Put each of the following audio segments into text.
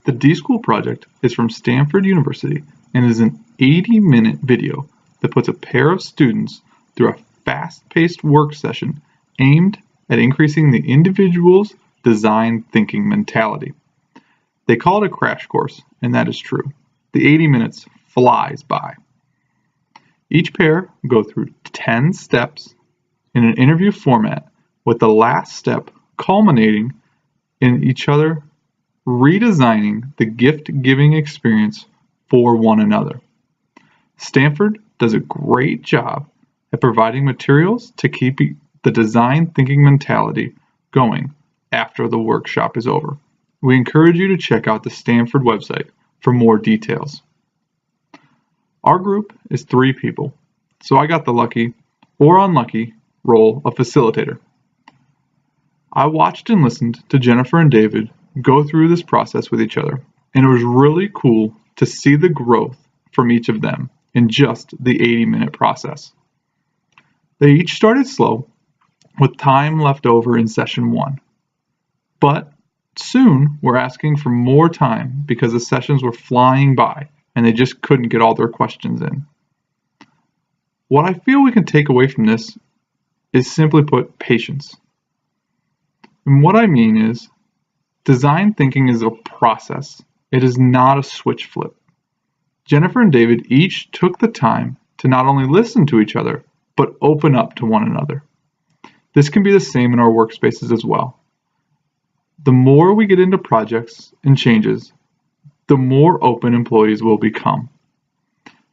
The DSchool Project is from Stanford University and is an 80-minute video that puts a pair of students through a fast-paced work session aimed at increasing the individual's design thinking mentality. They call it a crash course, and that is true. The 80 minutes flies by. Each pair go through 10 steps in an interview format, with the last step culminating in each other redesigning the gift-giving experience for one another. Stanford does a great job at providing materials to keep the design thinking mentality going after the workshop is over. We encourage you to check out the Stanford website for more details. Our group is 3 people, so I got the lucky or unlucky role of facilitator. I watched and listened to Jennifer and David go through this process with each other, and it was really cool to see the growth from each of them in just the 80-minute process. They each started slow, with time left over in session 1, but soon were asking for more time because the sessions were flying by and they just couldn't get all their questions in. What I feel we can take away from this is, simply put, patience. And what I mean is, design thinking is a process. It is not a switch flip. Jennifer and David each took the time to not only listen to each other, but open up to one another. This can be the same in our workspaces as well. The more we get into projects and changes, the more open employees will become.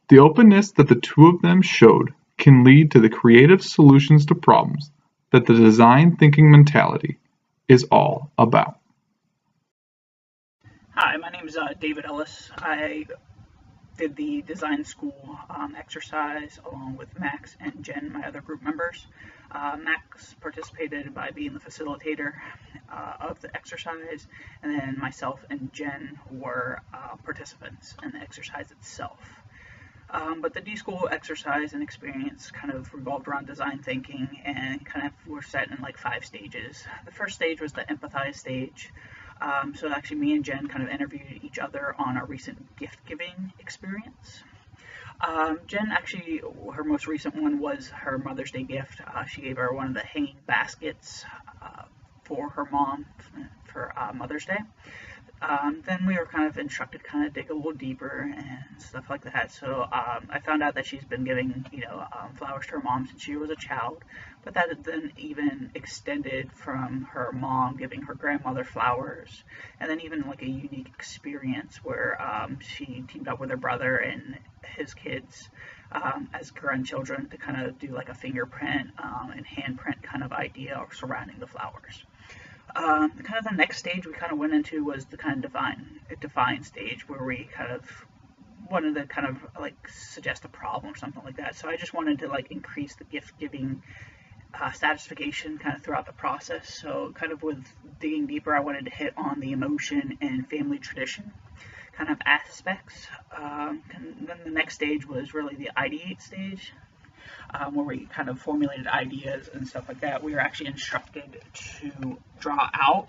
The openness that the 2 of them showed can lead to the creative solutions to problems that the design thinking mentality is all about. Hi, my name is David Ellis. I did the design school exercise along with Max and Jen, my other group members. Max participated by being the facilitator of the exercise, and then myself and Jen were participants in the exercise itself. But the DSchool exercise and experience kind of revolved around design thinking, and kind of were set in like 5 stages. The first stage was the empathize stage. So actually me and Jen kind of interviewed each other on our recent gift-giving experience. Jen actually, her most recent one was her Mother's Day gift. She gave her one of the hanging baskets for her mom for Mother's Day. Then we were kind of instructed to kind of dig a little deeper and stuff like that. So I found out that she's been giving, flowers to her mom since she was a child, but that then even extended from her mom giving her grandmother flowers, and then even like a unique experience where she teamed up with her brother and his kids as grandchildren to kind of do like a fingerprint and handprint kind of idea surrounding the flowers. Kind of the next stage we kind of went into was the kind of define stage, where we kind of wanted to kind of like suggest a problem or something like that. So I just wanted to like increase the gift giving satisfaction kind of throughout the process. So kind of with digging deeper, I wanted to hit on the emotion and family tradition kind of aspects. And then the next stage was really the ideate stage, where we kind of formulated ideas and stuff like that. We were actually instructed to draw out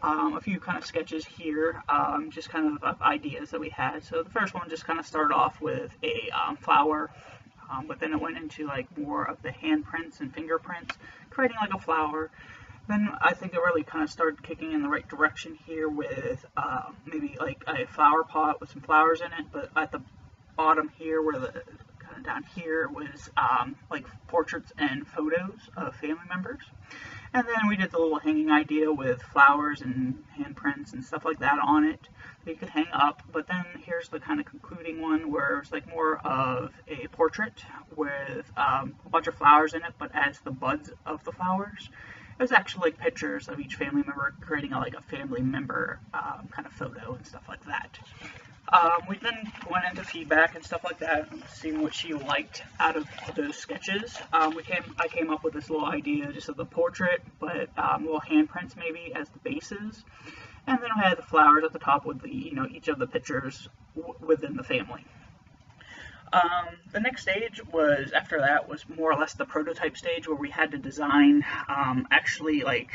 a few kind of sketches here, just kind of ideas that we had. So the first one just kind of started off with a flower, but then it went into like more of the handprints and fingerprints, creating like a flower. Then I think it really kind of started kicking in the right direction here with maybe like a flower pot with some flowers in it, but at the bottom here where the down here was like portraits and photos of family members. And then we did the little hanging idea with flowers and handprints and stuff like that on it that you could hang up. But then here's the kind of concluding one where it's like more of a portrait with a bunch of flowers in it, but as the buds of the flowers. It was actually like pictures of each family member, creating like a family member kind of photo and stuff like that. We then went into feedback and stuff like that, seeing what she liked out of those sketches. I came up with this little idea just of the portrait, but little handprints maybe as the bases, and then we had the flowers at the top with the each of the pictures within the family. The next stage was more or less the prototype stage, where we had to design actually like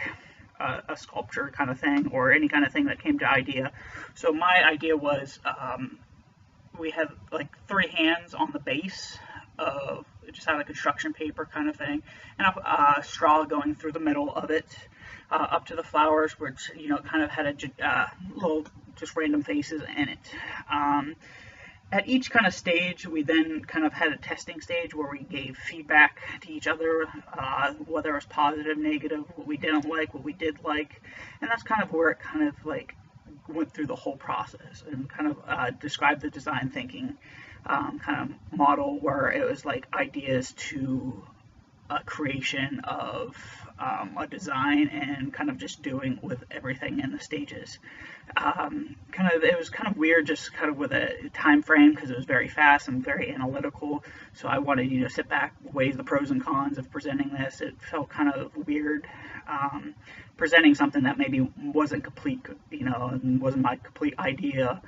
a sculpture kind of thing or any kind of thing that came to idea. So my idea was we have like 3 hands on the base of just had a construction paper kind of thing, and a straw going through the middle of it up to the flowers, which kind of had a little just random faces in it. At each kind of stage, we then kind of had a testing stage where we gave feedback to each other, whether it was positive, negative, what we didn't like, what we did like, and that's kind of where it kind of like went through the whole process and kind of described the design thinking kind of model, where it was like ideas to a creation of a design and kind of just doing with everything in the stages. It was kind of weird just kind of with a time frame because it was very fast and very analytical. So I wanted to sit back, weigh the pros and cons of presenting this. It felt kind of weird presenting something that maybe wasn't complete, and wasn't my complete idea,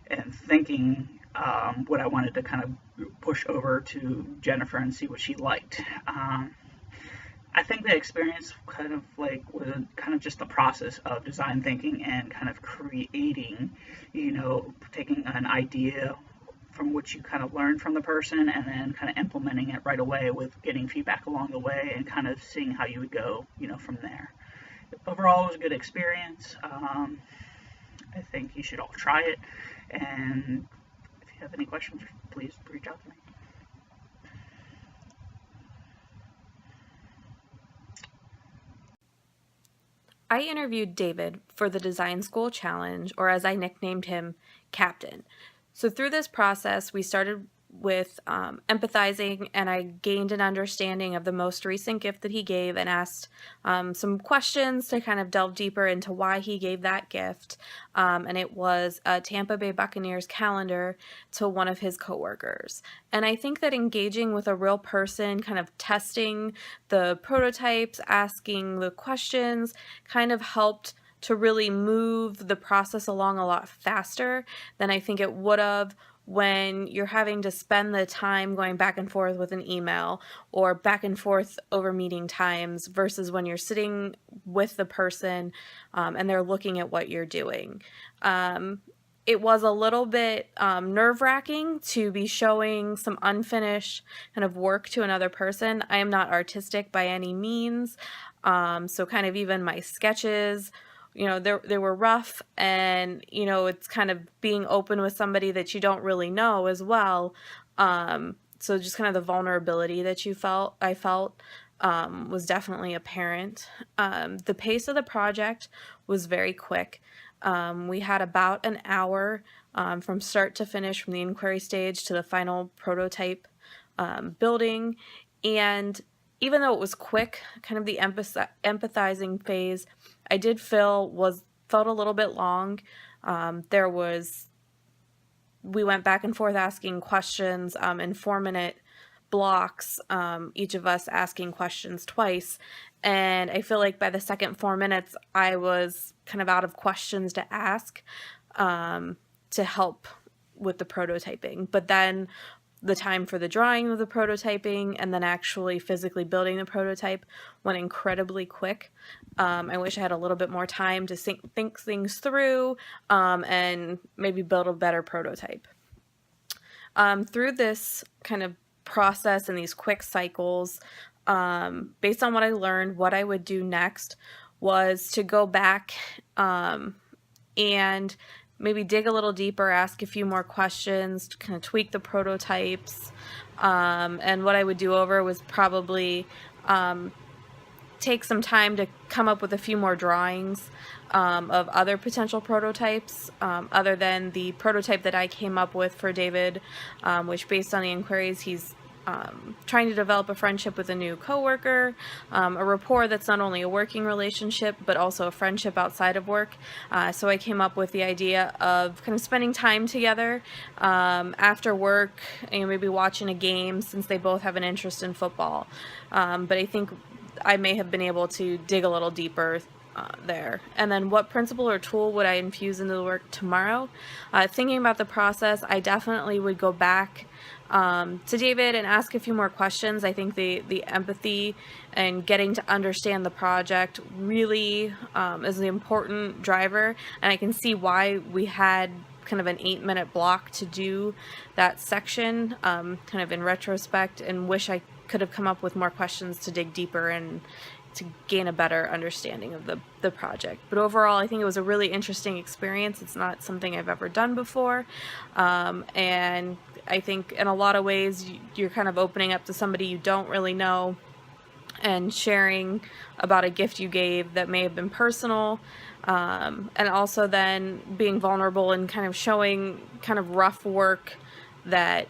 and thinking what I wanted to kind of push over to Jennifer and see what she liked. I think the experience kind of like was kind of just the process of design thinking and kind of creating, taking an idea from which you kind of learned from the person and then kind of implementing it right away with getting feedback along the way and kind of seeing how you would go, from there. Overall, it was a good experience. I think you should all try it, and if you have any questions, please reach out to me. I interviewed David for the Design School Challenge, or as I nicknamed him, Captain. So through this process, we started with empathizing, and I gained an understanding of the most recent gift that he gave and asked some questions to kind of delve deeper into why he gave that gift. And it was a Tampa Bay Buccaneers calendar to one of his coworkers. And I think that engaging with a real person, kind of testing the prototypes, asking the questions, kind of helped to really move the process along a lot faster than I think it would have when you're having to spend the time going back and forth with an email or back and forth over meeting times versus when you're sitting with the person and they're looking at what you're doing. It was a little bit nerve-wracking to be showing some unfinished kind of work to another person. I am not artistic by any means, so kind of even my sketches, they were rough, and, it's kind of being open with somebody that you don't really know as well. So just kind of the vulnerability that I felt was definitely apparent. The pace of the project was very quick. We had about an hour from start to finish, from the inquiry stage to the final prototype building. And even though it was quick, kind of the empathizing phase, I did felt a little bit long. We went back and forth asking questions in 4-minute blocks, each of us asking questions twice. And I feel like by the second 4 minutes, I was kind of out of questions to ask to help with the prototyping. But then the time for the drawing of the prototyping and then actually physically building the prototype went incredibly quick. I wish I had a little bit more time to think things through and maybe build a better prototype. Through this kind of process and these quick cycles, based on what I learned, what I would do next was to go back and maybe dig a little deeper, ask a few more questions, to kind of tweak the prototypes. And what I would do over was probably take some time to come up with a few more drawings of other potential prototypes other than the prototype that I came up with for David, which based on the inquiries, he's trying to develop a friendship with a new coworker, a rapport that's not only a working relationship but also a friendship outside of work. So I came up with the idea of kind of spending time together after work, maybe watching a game since they both have an interest in football. But I think I may have been able to dig a little deeper there. And then what principle or tool would I infuse into the work tomorrow? Thinking about the process, I definitely would go back to David and ask a few more questions. I think the empathy and getting to understand the project really is the important driver, and I can see why we had kind of an 8-minute block to do that section, kind of in retrospect, and wish I could have come up with more questions to dig deeper and to gain a better understanding of the project. But overall, I think it was a really interesting experience. It's not something I've ever done before, and I think in a lot of ways you're kind of opening up to somebody you don't really know and sharing about a gift you gave that may have been personal, and also then being vulnerable and kind of showing kind of rough work that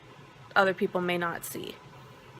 other people may not see.